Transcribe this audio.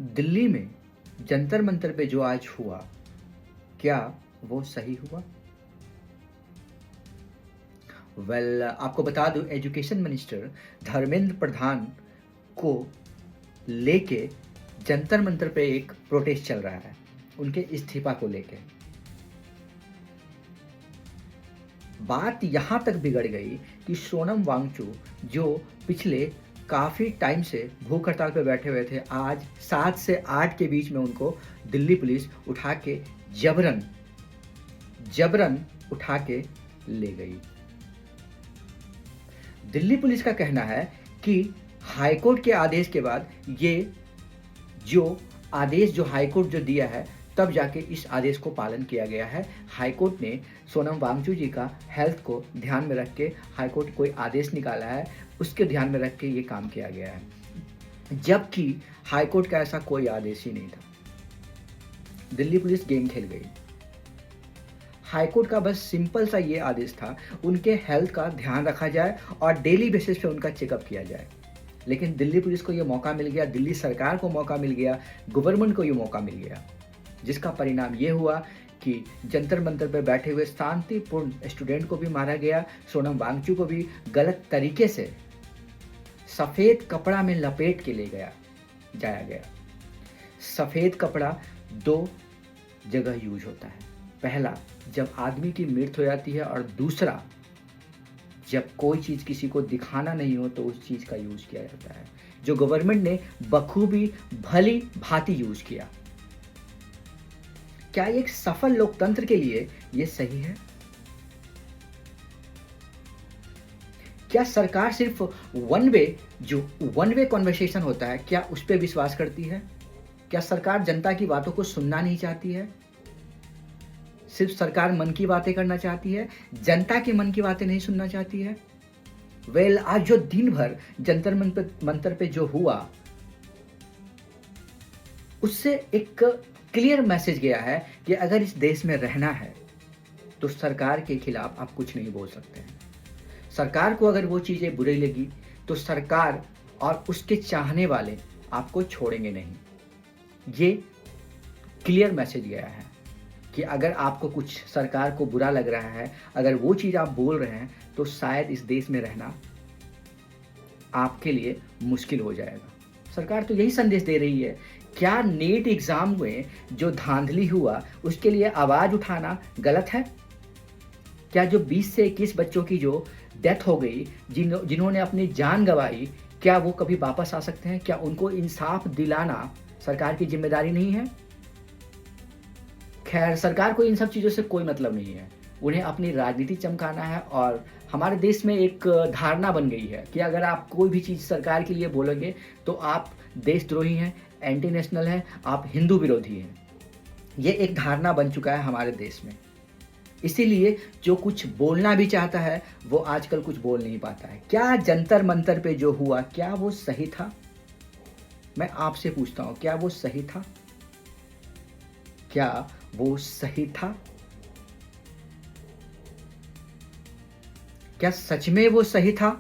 दिल्ली में जंतर मंतर पे जो आज हुआ, क्या वो सही हुआ? आपको बता दूं, एजुकेशन मिनिस्टर धर्मेंद्र प्रधान को लेके जंतर मंतर पे एक प्रोटेस्ट चल रहा है, उनके इस्तीफा को लेके। बात यहाँ तक बिगड़ गई कि सोनम वांगचुक जो पिछले काफ़ी टाइम से भूख हड़ताल पे बैठे हुए थे, आज 7 से 8 के बीच में उनको दिल्ली पुलिस उठा के जबरन जबरन उठा के ले गई। दिल्ली पुलिस का कहना है कि हाईकोर्ट के आदेश के बाद ये जो आदेश जो हाईकोर्ट जो दिया है, तब जाके इस आदेश को पालन किया गया है। हाईकोर्ट ने सोनम वांगचुक जी का हेल्थ को ध्यान में रख के हाईकोर्ट कोई आदेश निकाला है, उसके ध्यान में रख के ये काम किया गया है। जबकि हाईकोर्ट का ऐसा कोई आदेश ही नहीं था। दिल्ली पुलिस गेम खेल गई। हाईकोर्ट का बस सिंपल सा ये आदेश था, उनके हेल्थ का ध्यान रखा जाए और डेली बेसिस पे उनका चेकअप किया जाए। लेकिन दिल्ली पुलिस को ये मौका मिल गया, दिल्ली सरकार को मौका मिल गया, गवर्नमेंट को ये मौका मिल गया, जिसका परिणाम ये हुआ कि जंतर मंतर पर बैठे हुए शांतिपूर्ण स्टूडेंट को भी मारा गया। सोनम वांगचुक को भी गलत तरीके से सफ़ेद कपड़ा में लपेट के ले जाया गया। सफ़ेद कपड़ा दो जगह यूज होता है। पहला, जब आदमी की मृत्यु हो जाती है, और दूसरा, जब कोई चीज़ किसी को दिखाना नहीं हो तो उस चीज़ का यूज किया जाता है, जो गवर्नमेंट ने बखूबी भली भांति यूज किया। क्या एक सफल लोकतंत्र के लिए ये सही है? क्या सरकार सिर्फ वन वे कॉन्वर्सेशन होता है, क्या उस पर विश्वास करती है? क्या सरकार जनता की बातों को सुनना नहीं चाहती है? सिर्फ सरकार मन की बातें करना चाहती है, जनता की मन की बातें नहीं सुनना चाहती है? आज जो दिन भर जंतर मंतर पे जो हुआ, उससे एक क्लियर मैसेज गया है कि अगर इस देश में रहना है तो सरकार के खिलाफ आप कुछ नहीं बोल सकते हैं। सरकार को अगर वो चीज़ें बुरी लगी तो सरकार और उसके चाहने वाले आपको छोड़ेंगे नहीं। ये क्लियर मैसेज गया है कि अगर आपको कुछ सरकार को बुरा लग रहा है, अगर वो चीज़ आप बोल रहे हैं, तो शायद इस देश में रहना आपके लिए मुश्किल हो जाएगा। सरकार तो यही संदेश दे रही है। क्या नीट एग्ज़ाम में जो धांधली हुआ उसके लिए आवाज़ उठाना गलत है? क्या जो 20 से 21 बच्चों की जो डेथ हो गई, जिन्होंने अपनी जान गंवाई, क्या वो कभी वापस आ सकते हैं? क्या उनको इंसाफ दिलाना सरकार की जिम्मेदारी नहीं है? खैर, सरकार को इन सब चीज़ों से कोई मतलब नहीं है। उन्हें अपनी राजनीति चमकाना है, और हमारे देश में एक धारणा बन गई है कि अगर आप कोई भी चीज़ सरकार के लिए बोलोगे तो आप देशद्रोही हैं, एंटी नेशनल हैं, आप हिंदू विरोधी हैं। ये एक धारणा बन चुका है हमारे देश में। इसीलिए जो कुछ बोलना भी चाहता है वो आजकल कुछ बोल नहीं पाता है। क्या जंतर मंतर पे जो हुआ, क्या वो सही था? मैं आपसे पूछता हूँ, क्या वो सही था? क्या वो सही था? क्या सच में वो सही था?